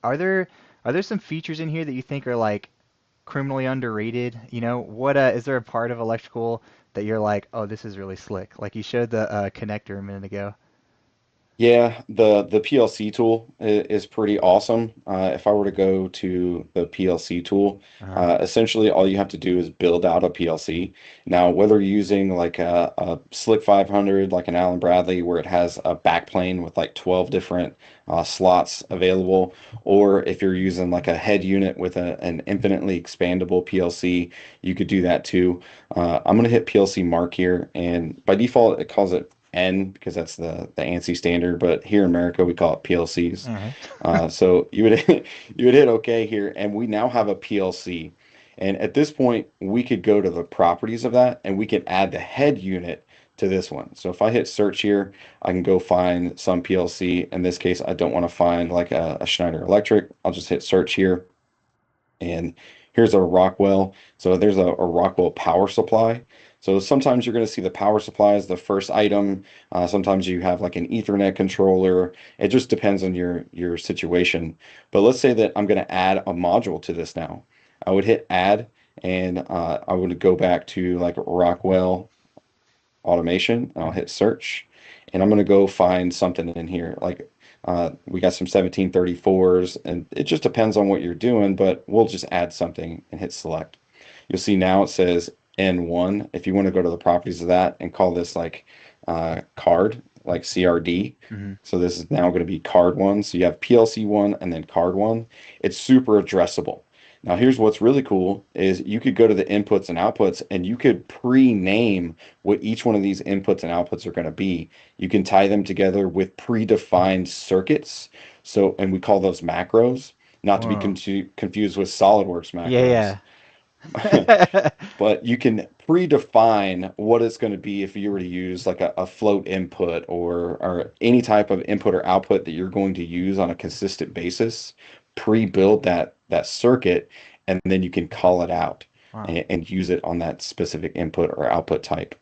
are there some features in here that you think are like criminally underrated? You know, what is there a part of electrical that you're like, oh, this is really slick? Like you showed the connector a minute ago. Yeah, the PLC tool is pretty awesome. If I were to go to the PLC tool, Uh-huh. essentially all you have to do is build out a PLC. Now, whether you're using like a Slick 500, like an Allen Bradley, where it has a backplane with like 12 different slots available, or if you're using like a head unit with an infinitely expandable PLC, you could do that too. I'm going to hit PLC mark here, and by default, it calls it N because that's the ANSI standard, but here in America we call it PLCs. All right. So you would you would hit OK here, and we now have a PLC. And at this point, we could go to the properties of that, and we can add the head unit to this one. So if I hit search here, I can go find some PLC. In this case, I don't want to find like a Schneider Electric. I'll just hit search here, and here's a Rockwell. So there's a Rockwell power supply. So sometimes you're going to see the power supply as the first item. Sometimes you have like an Ethernet controller. It just depends on your situation. But let's say that I'm going to add a module to this now. I would hit add, and I would go back to like Rockwell automation. I'll Mhm. hit search, and I'm going to go find something in here. Like we got some 1734s, and it just depends on what you're doing, but we'll just add something and hit select. You'll see now it says N1. If you want to go to the properties of that and call this like card, like CRD. Mhm. So this is now going to be card one. So you have PLC one and then card one. It's super addressable. Now, here's what's really cool is you could go to the inputs and outputs and you could pre-name what each one of these inputs and outputs are going to be. You can tie them together with predefined circuits. So, and we call those macros, not to be Whoa. confused with SolidWorks macros. Yeah, yeah. But you can predefine what it's going to be if you were to use like a float input or any type of input or output that you're going to use on a consistent basis. Pre-build that circuit, and then you can call it out Wow. and use it on that specific input or output type.